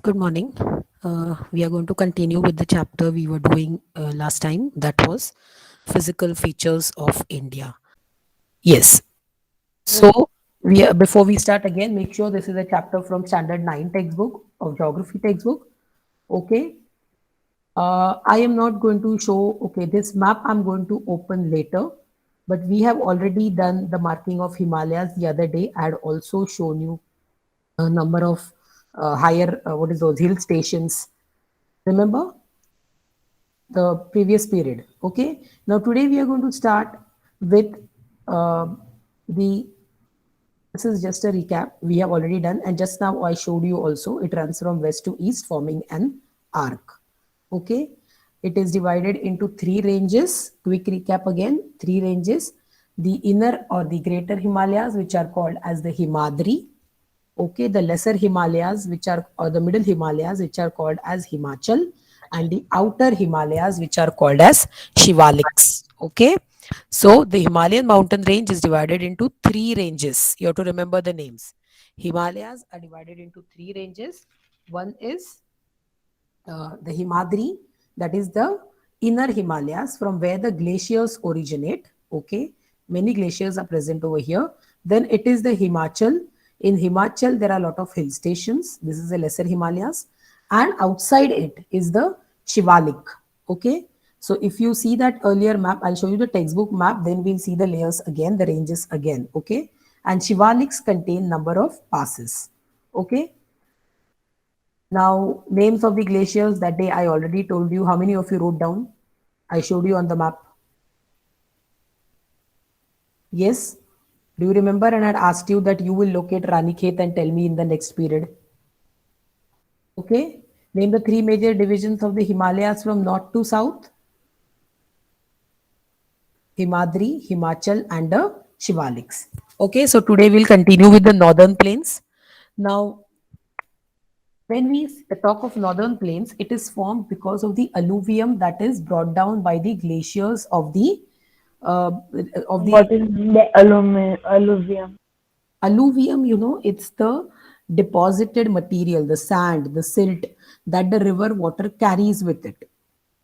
Good morning. We are going to continue with the chapter we were doing last time. That was physical features of India. Yes. Yes. So before we start again, make sure this is a chapter from Standard 9 textbook of geography textbook. Okay. I am not going to show. Okay, this map I'm going to open later, but we have already done the marking of Himalayas the other day. I had also shown you a number of higher what is those hill stations. Remember the previous period. Okay. Now today we are going to start with uh, the. This is just a recap we have already done, and just now I showed you also. It runs from west to east, forming an arc. Okay. It is divided into three ranges. Quick recap again: three ranges. The inner or the greater Himalayas, which are called as the Himadri. Okay, the lesser Himalayas, which are, or the middle Himalayas, which are called as Himachal, and the outer Himalayas, which are called as Shivaliks. Okay, so the Himalayan mountain range is divided into three ranges. You have to remember the names. Himalayas are divided into three ranges. One is the Himadri, that is the inner Himalayas from where the glaciers originate. Okay, many glaciers are present over here. Then it is the Himachal. In Himachal, there are a lot of hill stations. This is the lesser Himalayas, and outside it is the Shivalik. Okay, so if you see that earlier map, I'll show you the textbook map. Then we'll see the layers again, the ranges again. Okay, and Shivaliks contain number of passes. Okay, now, names of the glaciers that day I already told you. How many of you wrote down? I showed you on the map. Yes? Do you remember? And I had asked you that you will locate Ranikhet and tell me in the next period. Okay? Name the three major divisions of the Himalayas from north to south: Himadri, Himachal, and the Shivaliks. Okay, so today we'll continue with the northern plains. Now, when we talk of northern plains, it is formed because of the alluvium that is brought down by the glaciers uh, of the What is the alluvium? alluvium. It's the deposited material, the sand, the silt that the river water carries with it.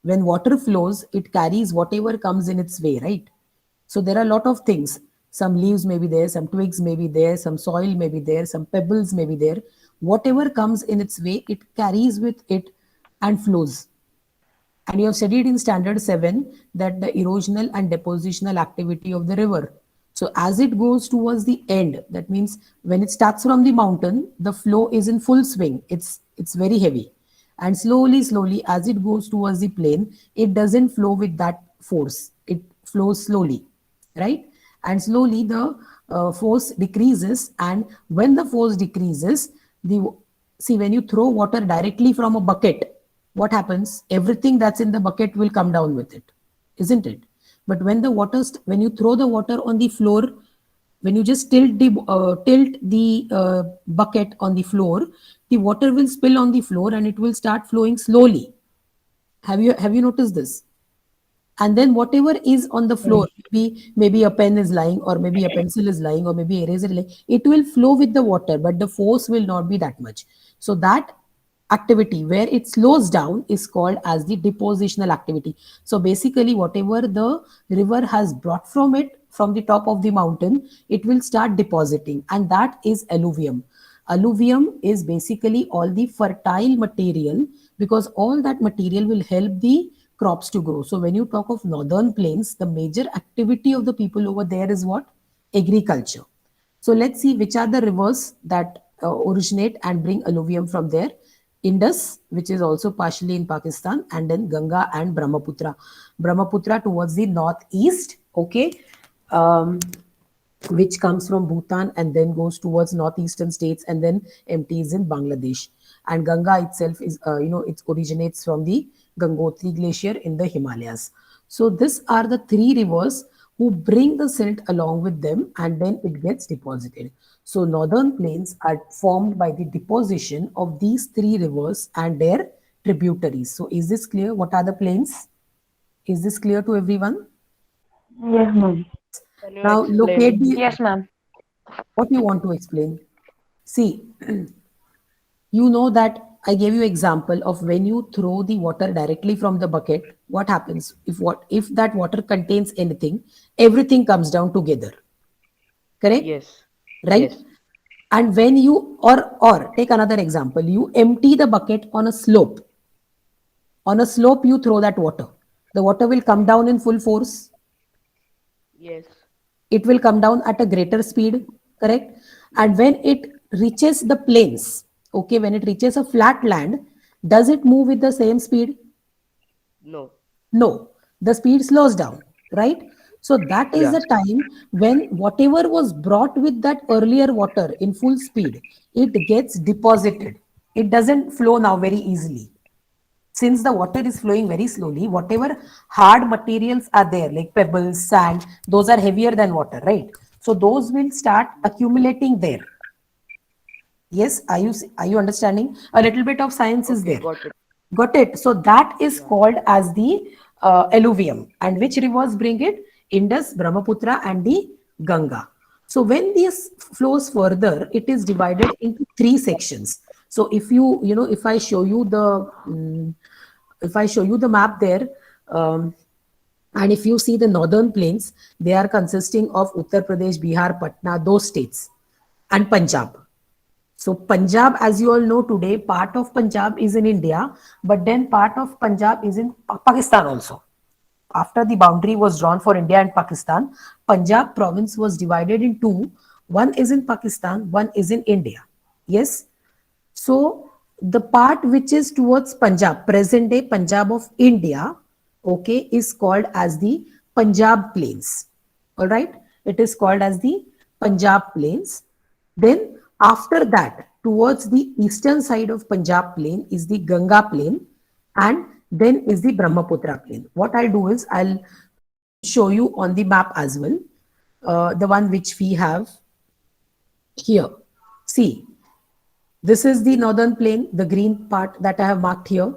When water flows, it carries whatever comes in its way, right? So there are a lot of things. Some leaves may be there, some twigs may be there, some soil may be there, some pebbles may be there. Whatever comes in its way, it carries with it and flows. And you have studied in standard 7 that the erosional and depositional activity of the river. So as it goes towards the end, that means when it starts from the mountain, the flow is in full swing. It's very heavy. And slowly, as it goes towards the plain, it doesn't flow with that force. It flows slowly, right? And slowly the force decreases. And when the force decreases, the see, when you throw water directly from a bucket, what happens? Everything that's in the bucket will come down with it, isn't it? But when the when you throw the water on the floor, when you just tilt the bucket on the floor, the water will spill on the floor and it will start flowing slowly. Have you noticed this? And then whatever is on the floor, maybe a pen is lying, or maybe a pencil is lying, or maybe eraser is lying, it will flow with the water, but the force will not be that much. So that activity where it slows down is called as the depositional activity. So basically whatever the river has brought from it, from the top of the mountain, it will start depositing, and that is alluvium. Alluvium is basically all the fertile material, because all that material will help the crops to grow. So when you talk of northern plains, the major activity of the people over there is what? Agriculture. So let's see which are the rivers that originate and bring alluvium from there. Indus, which is also partially in Pakistan, and then Ganga and Brahmaputra. Brahmaputra towards the northeast, okay, which comes from Bhutan and then goes towards northeastern states and then empties in Bangladesh. And Ganga itself is, it originates from the Gangotri Glacier in the Himalayas. So these are the three rivers who bring the silt along with them, and then it gets deposited. So northern plains are formed by the deposition of these three rivers and their tributaries. So is this clear? What are the plains? Is this clear to everyone? Yes, ma'am. Can you Now locate explain? the Yes, ma'am. what you want to explain. See, you know that I gave you example of when you throw the water directly from the bucket, what happens? If that water contains anything, everything comes down together. Correct? Yes. Right? Yes. And when you or take another example, you empty the bucket on a slope. On a slope, you throw that water. The water will come down in full force. Yes. It will come down at a greater speed, correct? And when it reaches the plains, okay, when it reaches a flat land, does it move with the same speed? No. No, the speed slows down, right? So that is Yeah. the time when whatever was brought with that earlier water in full speed, it gets deposited. It doesn't flow now very easily. Since the water is flowing very slowly, whatever hard materials are there, like pebbles, sand, those are heavier than water, right? So those will start accumulating there. Yes, are you understanding? A little bit of science is Okay, there. got it. Got it. So that is Yeah. called as the alluvium. And which rivers bring it? Indus, Brahmaputra, and the Ganga. So when this flows further, it is divided into three sections. So if I show you the map there, um, and if you see the northern plains, they are consisting of Uttar Pradesh, Bihar, Patna, those states, and Punjab. So Punjab, as you all know today, part of Punjab is in India, but then part of Punjab is in Pakistan also. After the boundary was drawn for India and Pakistan, Punjab province was divided in two. One is in Pakistan, one is in India. Yes. So the part which is towards Punjab, present day Punjab of India, okay, is called as the Punjab Plains. All right, it is called as the Punjab Plains. Then after that, towards the eastern side of Punjab Plain is the Ganga Plain, and then is the Brahmaputra Plain. What I'll do is I'll show you on the map as well, the one which we have here. See, this is the northern plain, the green part that I have marked here,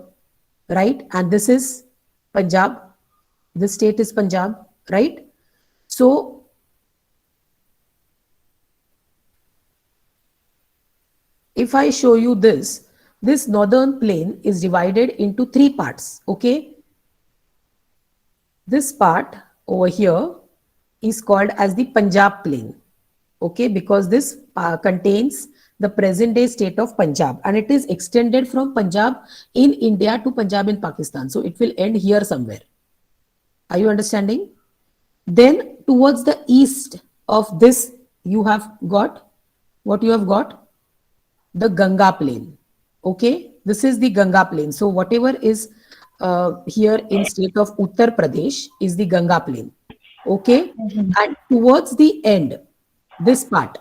right? And this is Punjab. This state is Punjab, right? So if I show you this northern plain is divided into three parts, okay? This part over here is called as the Punjab plain, okay, because this contains the present day state of Punjab, and it is extended from Punjab in India to Punjab in Pakistan. So it will end here somewhere. Are you understanding? Then towards the east of this, you have got what you have got? The Ganga plain. Okay, this is the Ganga plain. So whatever is here in state of Uttar Pradesh is the Ganga plain. Okay, and towards the end, this part,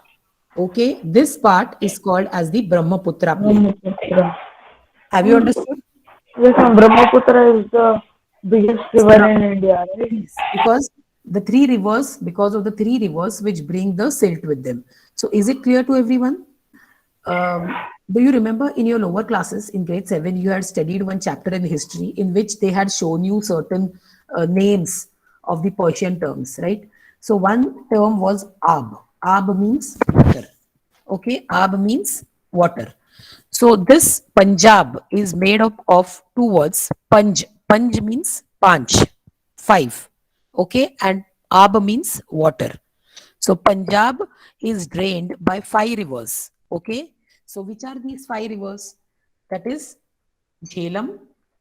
okay, this part is called as the Brahmaputra plain. Brahmaputra. Have you understood? Yes, ma'am. Brahmaputra is the biggest river in India, right? Yes, because of the three rivers which bring the silt with them. So is it clear to everyone? Do you remember in your lower classes in grade 7, you had studied one chapter in history in which they had shown you certain names of the Persian terms, right? So one term was Ab. Ab means water. Okay, Ab means water. So this Punjab is made up of two words. Panj. Panj means panch, five. Okay, and Ab means water. So Punjab is drained by five rivers. Okay. So which are these five rivers? That is Jhelum,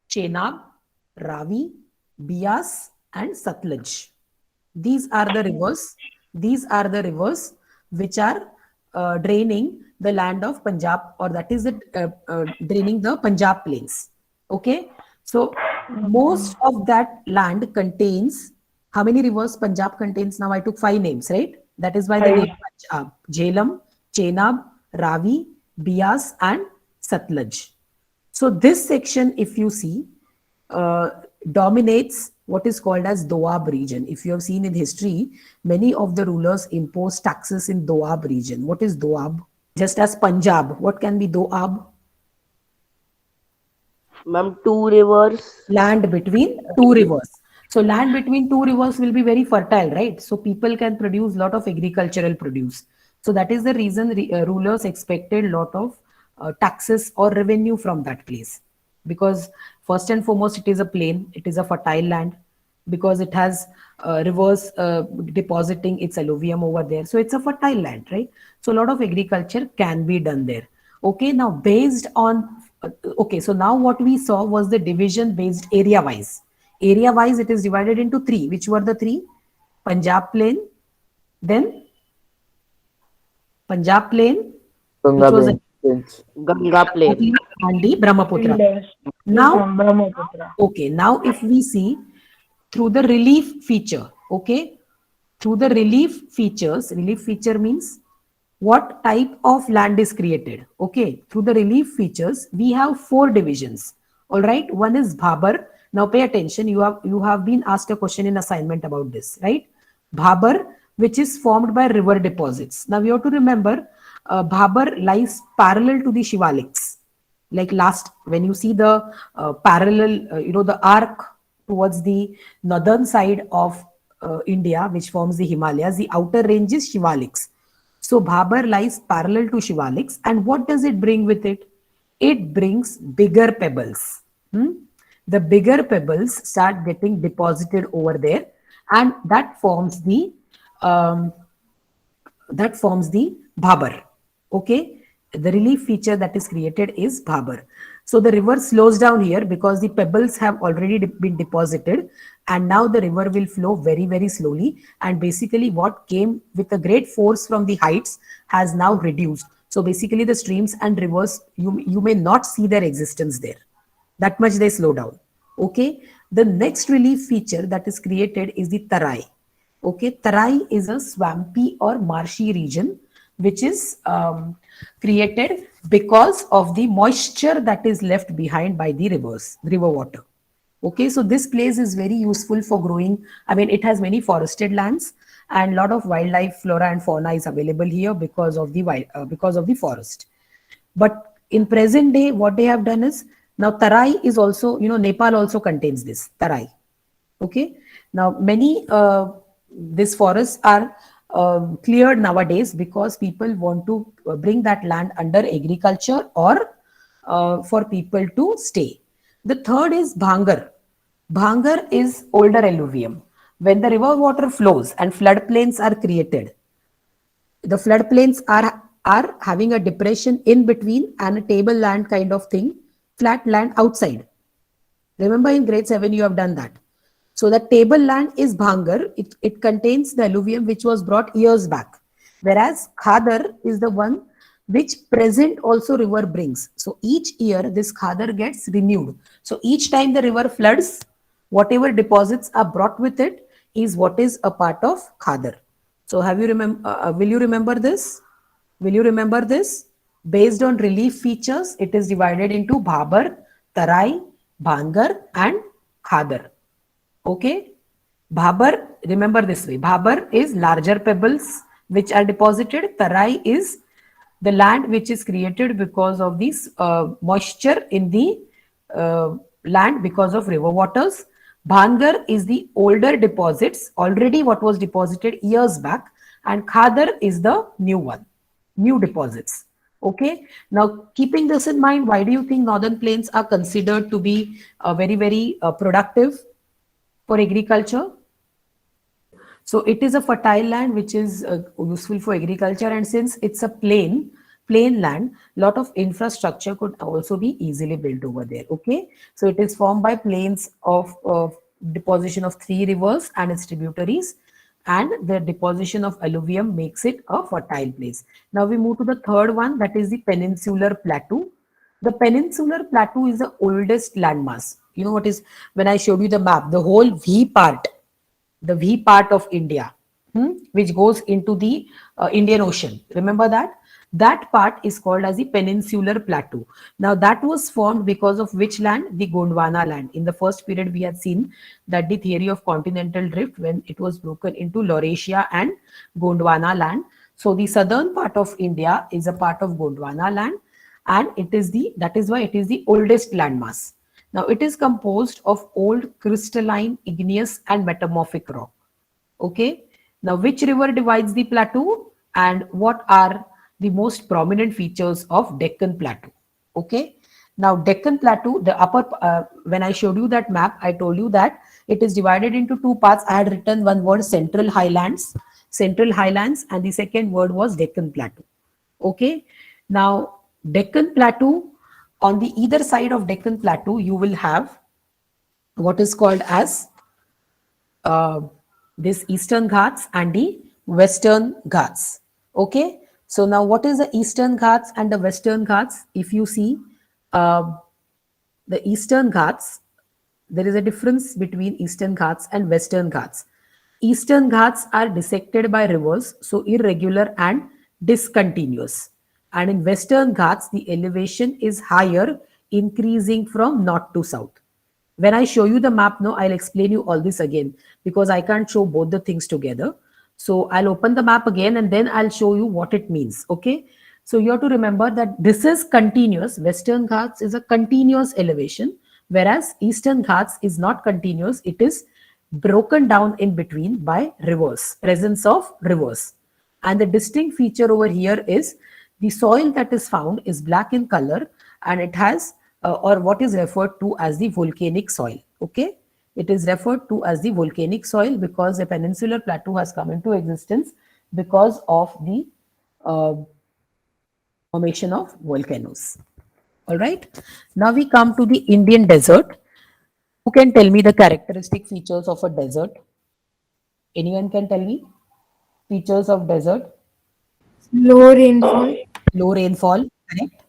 Chenab, Ravi, Bias, and Satluj. These are the rivers. These are the rivers which are draining the land of Punjab, or that is draining the Punjab plains. Okay. So most of that land contains how many rivers Punjab contains? Now I took five names, right? That is why the Five. name Punjab: Jhelum, Chenab, Ravi, Bias, and Satluj. So this section, if you see, uh, dominates what is called as Doab region. If you have seen in history, many of the rulers impose taxes in Doab region. What is Doab? Just as Punjab, what can be Doab? Ma'am, two rivers. Land between two rivers. So land between two rivers will be very fertile, right? So people can produce lot of agricultural produce. So that is the reason rulers expected lot of taxes or revenue from that place, because first and foremost it is a plain, it is a fertile land, because it has rivers depositing its alluvium over there, so it's a fertile land, right? So a lot of agriculture can be done there. Okay, now based on okay, so now what we saw was the division based area wise. Area wise it is divided into three. Which were the three? Punjab plain, then Punjab plain, Ganga which was Plains. Ganga Plain. and the Brahmaputra. Indus. Now, Brahmaputra. okay, now if we see through the relief feature, okay, through the relief feature means what type of land is created. Okay, through the relief features, we have four divisions. All right, one is Bhabar. Now pay attention. You have been asked a question in assignment about this, right? Bhabar, which is formed by river deposits. Now you have to remember, Bhabar lies parallel to the Shivaliks. Like last, when you see the parallel, the arc towards the northern side of India, which forms the Himalayas, the outer range is Shivaliks. So Bhabar lies parallel to Shivaliks, and what does it bring with it? It brings bigger pebbles. The bigger pebbles start getting deposited over there, and um, that forms the Bhabar. Okay, the relief feature that is created is Bhabar. So the river slows down here because the pebbles have already been deposited, and now the river will flow very, very slowly. And basically, what came with a great force from the heights has now reduced. So basically, the streams and rivers, you may not see their existence there. That much they slow down. Okay, the next relief feature that is created is the Tarai. Okay, Tarai is a swampy or marshy region which is created because of the moisture that is left behind by the rivers, river water. Okay, so this place is very useful for growing. I mean, it has many forested lands, and a lot of wildlife, flora and fauna is available here because of the forest. But in present day, what they have done is, now Tarai is also, Nepal also contains this Tarai. Okay, now many these forests are cleared nowadays because people want to bring that land under agriculture or for people to stay. The third is Bhangar. Bhangar is older alluvium. When the river water flows and floodplains are created, the floodplains are having a depression in between and a tableland kind of thing, flat land outside. Remember in grade 7 you have done that. So the tableland is Bhangar. It contains the alluvium which was brought years back. Whereas Khadar is the one which present also river brings. So each year this Khadar gets renewed. So each time the river floods, whatever deposits are brought with it is what is a part of Khadar. So will you remember this? Will you remember this? Based on relief features, it is divided into Bhabar, Tarai, Bhangar and Khadar. Okay. Bhabar, remember this way. Bhabar is larger pebbles which are deposited. Tarai is the land which is created because of this moisture in the land because of river waters. Bhangar is the older deposits, already what was deposited years back, and Khadar is the new one, new deposits. Okay, now keeping this in mind, why do you think northern plains are considered to be very, very productive for agriculture? So it is a fertile land which is useful for agriculture, and since it's a plain land, lot of infrastructure could also be easily built over there. Okay, so it is formed by plains of deposition of three rivers and its tributaries, and the deposition of alluvium makes it a fertile place. Now we move to the third one, that is the Peninsular Plateau. The Peninsular Plateau is the oldest landmass. You know what is, when I showed you the map, the whole the V part of India, which goes into the Indian Ocean. Remember that? That part is called as the Peninsular Plateau. Now that was formed because of which land? The Gondwana land. In the first period, we had seen that the theory of continental drift, when it was broken into Laurasia and Gondwana land. So the southern part of India is a part of Gondwana land, and that is why it is the oldest landmass. Now it is composed of old crystalline, igneous and metamorphic rock. Okay. Now which river divides the plateau and what are the most prominent features of Deccan Plateau. Okay. Now, Deccan Plateau, the upper, when I showed you that map, I told you that it is divided into two parts. I had written one word Central Highlands, and the second word was Deccan Plateau. Okay. Now, Deccan Plateau, on the either side of Deccan Plateau, you will have what is called as uh, this Eastern Ghats and the Western Ghats. Okay, so now what is the Eastern Ghats and the Western Ghats? If you see uh, the Eastern Ghats, there is a difference between Eastern Ghats and Western Ghats. Eastern Ghats are dissected by rivers, so irregular and discontinuous. And in Western Ghats, the elevation is higher, increasing from north to south. When I show you the map now, I'll explain you all this again because I can't show both the things together. So I'll open the map again and then I'll show you what it means. Okay. So you have to remember that this is continuous. Western Ghats is a continuous elevation, whereas Eastern Ghats is not continuous. It is broken down in between by rivers, presence of rivers. And the distinct feature over here is the soil that is found is black in color and it has or what is referred to as the volcanic soil. Okay, it is referred to as the volcanic soil because the peninsular plateau has come into existence because of the uh, formation of volcanoes. All right, now we come to the Indian desert. Who can tell me the characteristic features of a desert? Anyone can tell me features of desert? Low rainfall. Low rainfall, correct.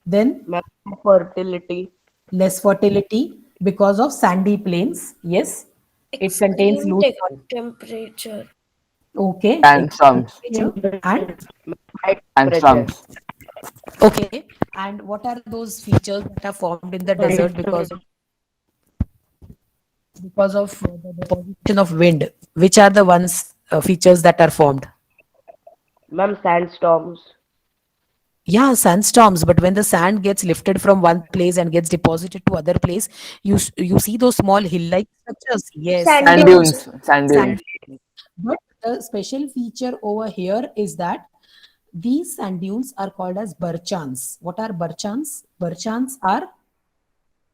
Then Ma'am, fertility. less fertility because of sandy plains. Yes, it contains Extreme loose soil. temperature. Okay, extreme Sandstorms. temperature. And High temperature. Sandstorms. okay, and what are those features that are formed in the desert because of the deposition of wind? Which are the ones features that are formed? Ma'am, sandstorms. Yeah, sandstorms. But when the sand gets lifted from one place and gets deposited to other place, you see those small hill-like structures. Yes, Sand Sand sand dunes. dunes. dunes. Sand Sand. dunes. But the special feature over here is that these sand dunes are called as barchans. What are barchans? Barchans are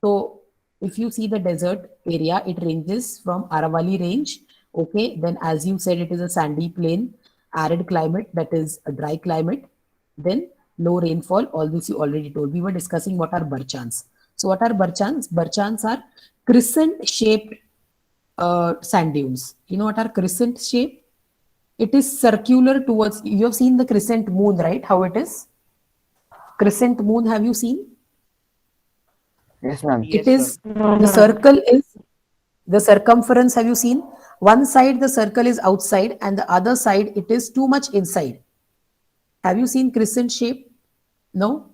so if you see the desert area, it ranges from Aravali range. Okay, then as you said, it is a sandy plain, arid climate, that is a dry climate. Then low rainfall. All this you already told. We were discussing what are barchans. So what are barchans? Barchans are crescent-shaped sand dunes. You know what are crescent shape? It is circular towards. You have seen the crescent moon, right? How it is? Crescent moon. Have you seen? Yes, ma'am. It Yes, ma'am. is the circle is the circumference. Have you seen? One side the circle is outside and the other side it is too much inside. Have you seen crescent shape? No?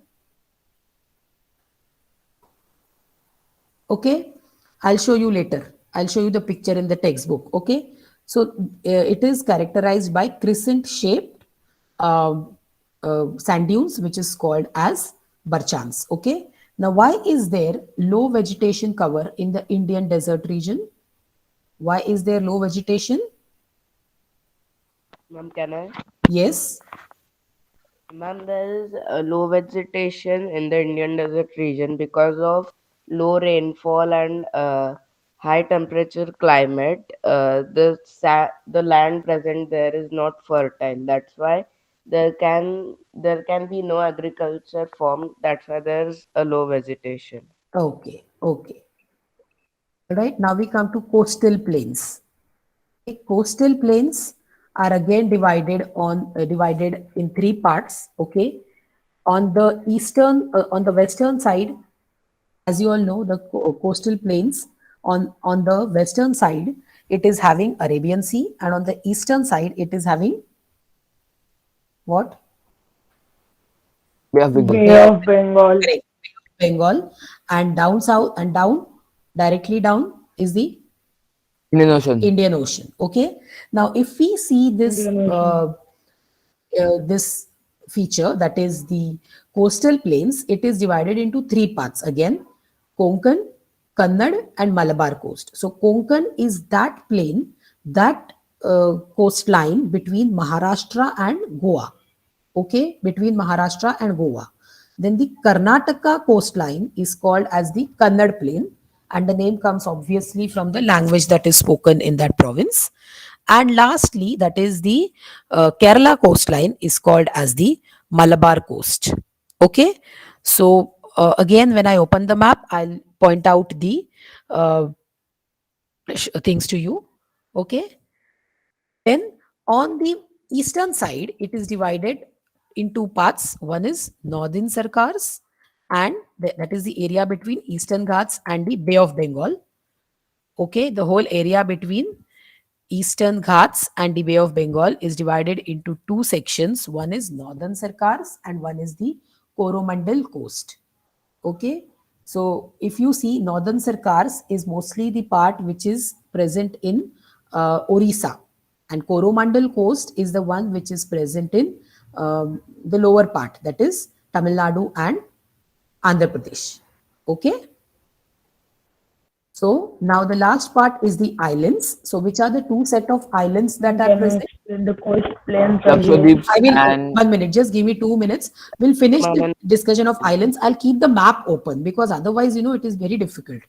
Okay. I'll show you later. I'll show you the picture in the textbook. Okay. So it is characterized by crescent shaped sand dunes, which is called as barchans. Okay. Now, why is there low vegetation cover in the Indian desert region? Why is there low vegetation? Ma'am, can I? Yes. Ma'am, there is a low vegetation in the Indian desert region because of low rainfall and high temperature climate. The land present there is not fertile. That's why there can be no agriculture formed. That's why there's a low vegetation. Okay. Okay. All right. Now we come to coastal plains. Okay, coastal plains are again divided in three parts. Okay. On the western side, as you all know, the coastal plains on the western side, it is having Arabian Sea, and on the eastern side, it is having what? Bay of Bengal. Bay of Bengal. Correct. Bengal, and down south and down directly down is the Indian Ocean. Indian Ocean. Okay. Now, if we see this Indian Ocean. this feature, that is the coastal plains, it is divided into three parts again: Konkan, Kannad, and Malabar Coast. So Konkan is that plain, that coastline between Maharashtra and Goa. okay, between Maharashtra and Goa. Then the Karnataka coastline is called as the Kannad Plain, and the name comes obviously from the language that is spoken in that province. And lastly, that is the Kerala coastline is called as the Malabar Coast. Okay, so again, when I open the map, I'll point out the uh, things to you. Okay, then on the eastern side, it is divided in two parts. One is northern Sarkars, and that is the area between Eastern Ghats and the Bay of Bengal. Okay, the whole area between Eastern Ghats and the Bay of Bengal is divided into two sections. One is northern Sarkars and one is the Coromandel coast. Okay, so if you see, northern Sarkars is mostly the part which is present in Orissa, and Coromandel coast is the one which is present in the lower part, that is Tamil Nadu and Andhra Pradesh. Okay, so now the last part is the islands. So which are the two set of islands that are Can you present? explain the coast plains again? Lakshadweep I will, and 1 minute, just give me 2 minutes. We'll finish the Ma'am, discussion of islands. I'll keep the map open because otherwise, it is very difficult.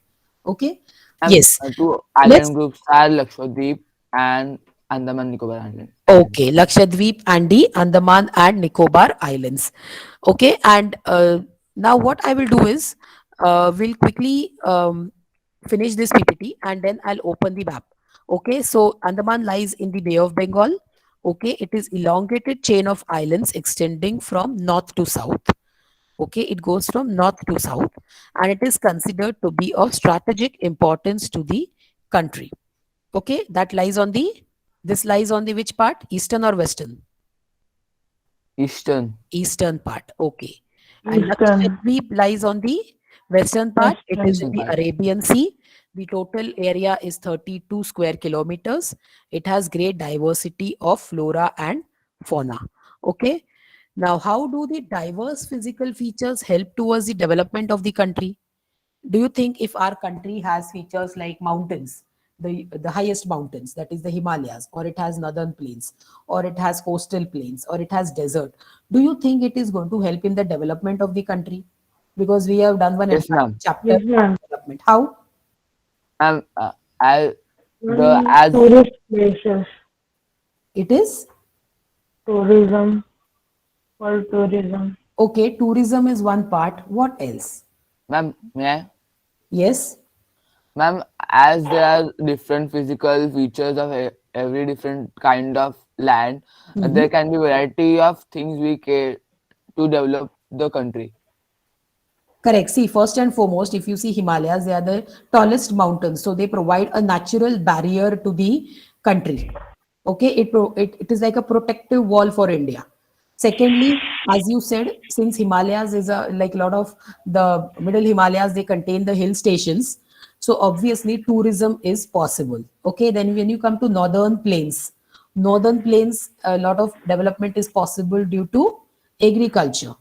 Okay. and Yes. two Let's, island groups are Lakshadweep and Andaman Nicobar Island. okay, Lakshadweep and the Andaman and Nicobar Islands. Okay. And now what I will do is we'll quickly finish this PPT and then I'll open the map. Okay. So Andaman lies in the Bay of Bengal. Okay. It is elongated chain of islands extending from north to south. Okay, it goes from north to south and it is considered to be of strategic importance to the country. Okay, this lies on the which part? Eastern or western? Eastern. Eastern part. Okay. And Eastern, Lakshadweep lies on the western part. It is in western. the Part. Arabian Sea. The total area is 32 square kilometers. It has great diversity of flora and fauna. Okay. Now, how do the diverse physical features help towards the development of the country? Do you think if our country has features like mountains, the highest mountains, that is the Himalayas, or it has northern plains, or it has coastal plains, or it has desert, do you think it is going to help in the development of the country? Because we have done one Yes, entire ma'am. chapter Yes, on ma'am. development. How And as the And as tourist places, it is? tourism, for tourism. Okay, tourism is one part. What else? ma'am, may I? Yes. Ma'am, as there are different physical features of every different kind of land, there can be variety of things we care to develop the country. Correct. See, first and foremost, if you see Himalayas, they are the tallest mountains. So they provide a natural barrier to the country. Okay, it is like a protective wall for India. Secondly, as you said, since Himalayas is a like a lot of the middle Himalayas, they contain the hill stations. So obviously tourism is possible. Okay, then when you come to northern plains, a lot of development is possible due to agriculture.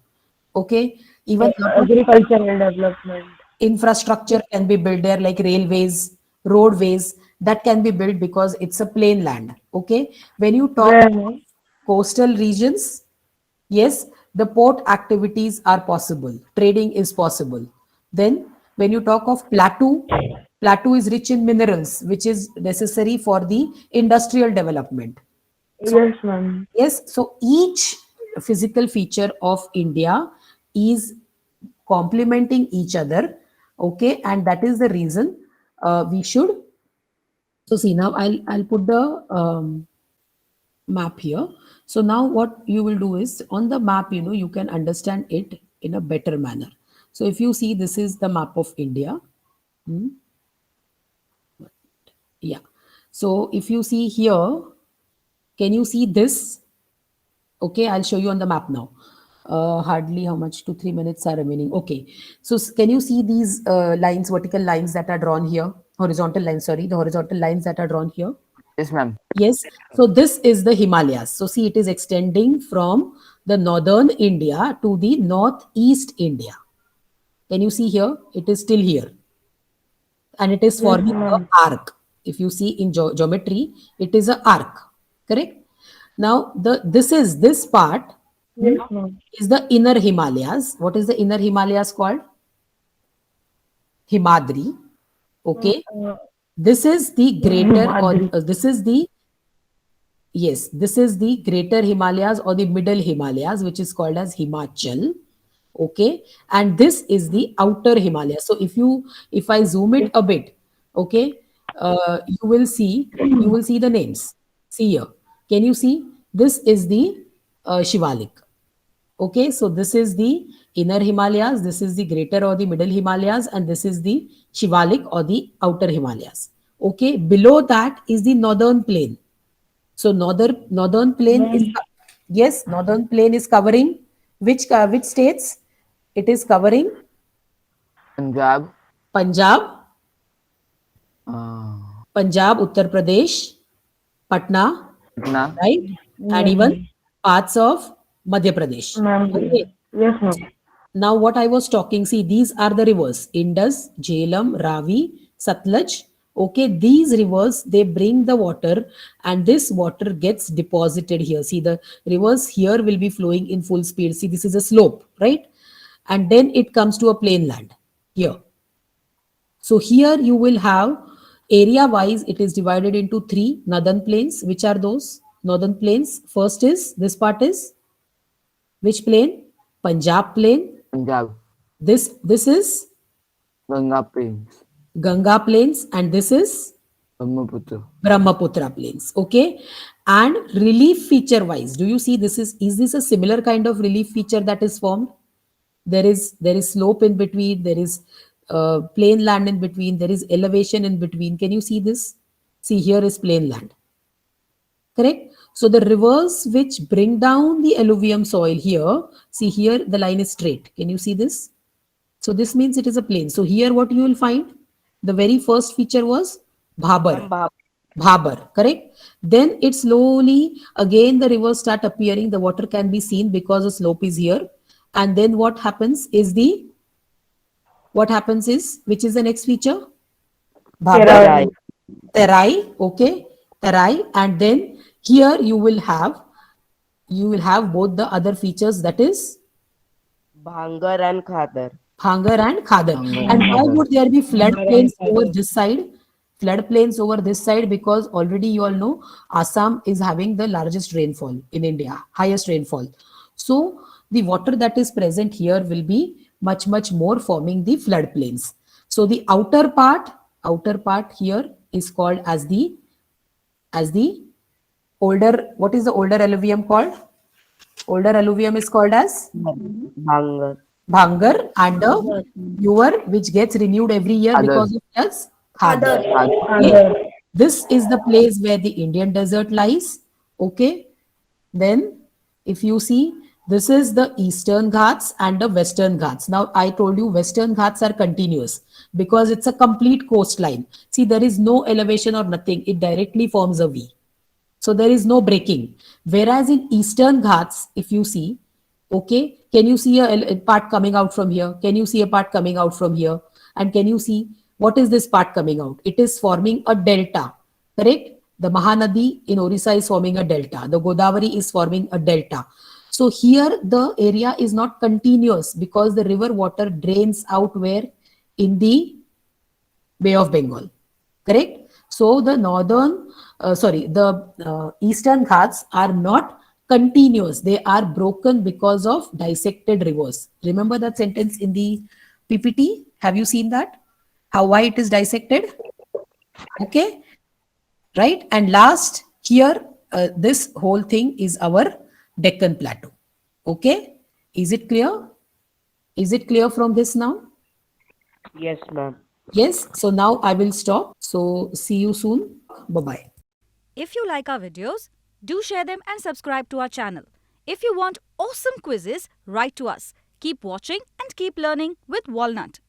Okay, even lot of Agricultural development. infrastructure can be built there, like railways, roadways, that can be built because it's a plain land. Okay, when you talk Where, about coastal regions, yes, the port activities are possible, trading is possible. Then when you talk of plateau is rich in minerals which is necessary for the industrial development. So yes, ma'am. yes, so each physical feature of India is complementing each other. Okay, and that is the reason we should. So see, now I'll put the map here. So now what you will do is on the map, you can understand it in a better manner. So if you see, this is the map of India. Yeah. So if you see here, can you see this? Okay, I'll show you on the map now. Hardly how much? 2-3 minutes are remaining. Okay, so can you see these lines, vertical lines that are drawn here? Horizontal lines, sorry, the horizontal lines that are drawn here. Yes, ma'am. Yes, so this is the Himalayas. So see, it is extending from the northern India to the northeast India. Can you see here? It is still here, and it is Yes, forming a ma'am. arc. If you see in geometry, it is a arc. Correct. Now this part Yes, ma'am. is the inner Himalayas. What is the inner Himalayas called? Himadri. Okay. This is the greater, or Himadri. this is the, yes, this is the greater Himalayas or the middle Himalayas, which is called as Himachal. Okay. And this is the outer Himalayas. So if I zoom it a bit, okay, you will see the names. See here. Can you see? This is the Shivalik. Okay, so this is the inner Himalayas, this is the greater or the middle Himalayas, and this is the Shivalik or the outer Himalayas. Okay, below that is the northern plain. So northern plain is, Ma'am, yes, northern plain is covering which states? It is covering Punjab, Punjab, uh, Uttar Pradesh, Patna, Patna, right? And yes, even ma'am. parts of Madhya Pradesh. Ma'am, Okay. yes, ma'am. Now, what I was talking, see, these are the rivers: Indus, Jhelum, Ravi, Satluj. Okay, these rivers, they bring the water, and this water gets deposited here. See, the rivers here will be flowing in full speed. See, this is a slope, right? And then it comes to a plain land here. So here you will have, area wise, it is divided into three northern plains. Which are those northern plains? First is, this part is which plain? Punjab plain. Punjab, This is Ganga Plains, Ganga plains, and this is Brahmaputra, Brahmaputra plains. Okay, and relief feature wise, do you see this is this a similar kind of relief feature that is formed? There is slope in between, there is plain land in between, there is elevation in between. Can you see this? See, here is plain land, correct? So the rivers which bring down the alluvium soil here, see here the line is straight. Can you see this? So this means it is a plain. So here what you will find, the very first feature was Bhabar. Ma'am, Bhabar, correct? Then it slowly, again the rivers start appearing, the water can be seen because the slope is here. And then what happens is, which is the next feature? Bhabar, Tarai, Terai. Tarai, okay, Tarai. And then here you will have both the other features, that is Bhangar and Khadar. Bhangar and Khadar. Ganga And and why Khadar. would there be Bhangar and floodplains over Khadar. this side? Floodplains over this side because already you all know Assam is having the largest rainfall in India, highest rainfall. So the water that is present here will be much, much more, forming the floodplains. So the outer part here is called as the older, what is the older alluvium called? Older alluvium is called as Bhangar. Bhangar, and the newer, which gets renewed every year Others, because of floods, Khadar. Other. others, Okay. Khadar. This is the place where the Indian desert lies. Okay. Then, if you see, this is the Eastern Ghats and the Western Ghats. Now, I told you Western Ghats are continuous because it's a complete coastline. See, there is no elevation or nothing. It directly forms a V. So there is no breaking. Whereas in Eastern Ghats, if you see, okay, can you see a part coming out from here? Can you see a part coming out from here? And can you see what is this part coming out? It is forming a delta, correct? The Mahanadi in Orissa is forming a delta. The Godavari is forming a delta. So here the area is not continuous because the river water drains out where? In the Bay of Bengal, correct? So the Eastern Ghats are not continuous. They are broken because of dissected rivers. Remember that sentence in the PPT? Have you seen that? Why it is dissected? Okay, right? And last, here, this whole thing is our Deccan Plateau. Okay, is it clear? Is it clear from this now? Yes, ma'am. Yes. So now I will stop. So see you soon. Bye bye. If you like our videos, do share them and subscribe to our channel. If you want awesome quizzes, write to us. Keep watching and keep learning with Walnut.